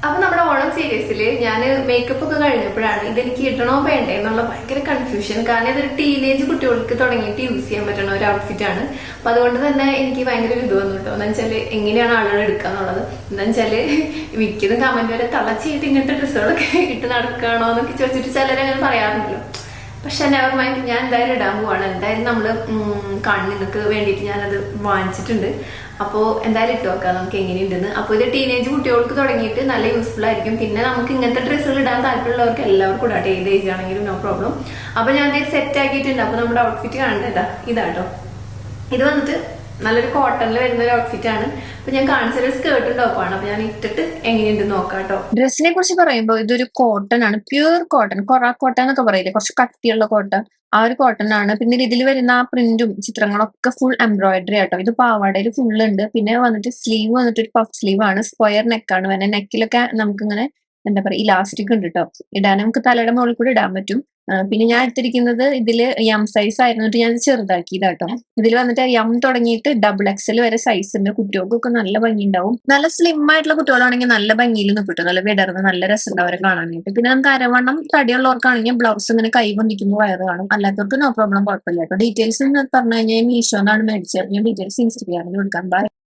അപ്പൊ നമ്മുടെ ഓണം സീരീസിൽ ഞാൻ മേക്കപ്പ് ഒക്കെ കഴിഞ്ഞപ്പോഴാണ് ഇതെനിക്ക് ഇടണോ വേണ്ടേ എന്നുള്ള ഭയങ്കര കൺഫ്യൂഷൻ. കാരണം ഇതൊരു ടീനേജ് കുട്ടികൾക്ക് തുടങ്ങിയിട്ട് യൂസ് ചെയ്യാൻ പറ്റുന്ന ഒരു ഔട്ട്ഫിറ്റ് ആണ്. അപ്പൊ അതുകൊണ്ട് തന്നെ എനിക്ക് ഭയങ്കര ഒരു ഇത് വന്നു കേട്ടോ. എന്താ വെച്ചാല് എങ്ങനെയാണ് ആളുകൾ എടുക്കുക എന്നുള്ളത്. എന്താ വെച്ചാല് മിക്കതും കമന്റ് വരെ തളച്ചിട്ട് ഇങ്ങനത്തെ ഡ്രസ്സുകളൊക്കെ ഇട്ട് നടക്കണോ എന്നൊക്കെ ചോദിച്ചിട്ട് ചിലരങ്ങനെ പറയാറുണ്ടല്ലോ. പക്ഷെ നെവർ മൈൻഡ്, ഞാൻ എന്തായാലും ഇടാൻ പോവാണ്. എന്തായാലും നമ്മള് കണ്ണിനൊക്കെ വേണ്ടിയിട്ട് ഞാനത് വാങ്ങിച്ചിട്ടുണ്ട്. അപ്പോൾ എന്തായാലും ഇട്ട് നോക്കാം നമുക്ക് എങ്ങനെയുണ്ടെന്ന്. അപ്പോൾ ഇത് ടീനേജ് കുട്ടികൾക്ക് തുടങ്ങിയിട്ട് നല്ല യൂസ്ഫുൾ ആയിരിക്കും. പിന്നെ നമുക്ക് ഇങ്ങനത്തെ ഡ്രസ്സുകൾ ഇടാൻ താല്പര്യമുള്ളവർക്ക് എല്ലാവർക്കും ഇടാട്ടെ, ഏത് ഏജ് ആണെങ്കിലും നോ പ്രോബ്ലം. അപ്പോൾ ഞാൻ ഇത് സെറ്റ് ആക്കിയിട്ടുണ്ട്. അപ്പോൾ നമ്മുടെ ഔട്ട്ഫിറ്റ് കാണേണ്ടതാ ഇതാട്ടോ. ഇത് വന്നിട്ട് നല്ലൊരു കോട്ടണിൽ വരുന്ന ഒരു ഔട്ട്ഫിറ്റ് ആണ്. അപ്പൊ ഞാൻ കാണിച്ചൊരു സ്കേർട്ടും ടോപ്പാണ്. അപ്പൊ ഞാൻ ഇട്ടിട്ട് എങ്ങനെയുണ്ടെന്ന് നോക്കാം കേട്ടോ. ഡ്രസ്സിനെ കുറിച്ച് പറയുമ്പോൾ ഇതൊരു കോട്ടൺ ആണ്, പ്യൂർ കോട്ടൺ. കൊറ കോട്ടൺ എന്നൊക്കെ പറയില്ലേ, കുറച്ച് കട്ടിയുള്ള കോട്ടൺ. ആ ഒരു കോട്ടൺ ആണ്. പിന്നെ ഇതിൽ വരുന്ന ആ പ്രിന്റും ചിത്രങ്ങളൊക്കെ ഫുൾ എംബ്രോയിഡറി ആട്ടോ. ഇത് പാവാടയിൽ ഫുൾ ഉണ്ട്. പിന്നെ വന്നിട്ട് സ്ലീവ് വന്നിട്ട് ഒരു പഫ് സ്ലീവ് ആണ്, സ്ക്വയർ നെക്കാണ് വരുന്നത്. നെക്കിലൊക്കെ നമുക്ക് ഇങ്ങനെ എന്താ പറയാ ഇലാസ്റ്റിക് ഉണ്ട് കേട്ടോ. ഇടാൻ നമുക്ക് തലയുടെ മുകളിൽ കൂടെ ഇടാൻ പറ്റും. പിന്നെ ഞാൻ എടുത്തിരിക്കുന്നത് ഇതില് എം സൈസ് ആയിരുന്നിട്ട് ഞാൻ ചെറുതാക്കി ഇതാട്ടോ. ഇതിൽ വന്നിട്ട് എം തുടങ്ങിയിട്ട് XXL വരെ സൈസ് ഉണ്ട്. കുട്ടികൾക്കൊക്കെ നല്ല ഭംഗി ഉണ്ടാവും. നല്ല സ്ലിം ആയിട്ടുള്ള കുട്ടികളാണെങ്കിൽ നല്ല ഭംഗിയിൽ നിൽക്കും, നല്ല വിടർന്ന് നല്ല രസം അവരെ കാണാനായിട്ട്. പിന്നെ നമുക്ക് അരവണ്ണം തടിയുള്ളവർക്കാണെങ്കിൽ ബ്ലൗസ് ഇങ്ങനെ കൈ പൊന്തിക്കുമ്പോൾ വയറ് കാണും. അല്ലാത്തവർക്ക് നോ പ്രോബ്ലം, കുഴപ്പമില്ല കേട്ടോ. ഡീറ്റെയിൽസ് എന്ന് പറഞ്ഞു കഴിഞ്ഞാൽ മീഷോന്നാണ് മേടിച്ചത്. ഞാൻ ഡീറ്റെയിൽസ് ഇൻസ്റ്റഗ്രാമിൽ കൊടുക്കാൻ. ബൈ.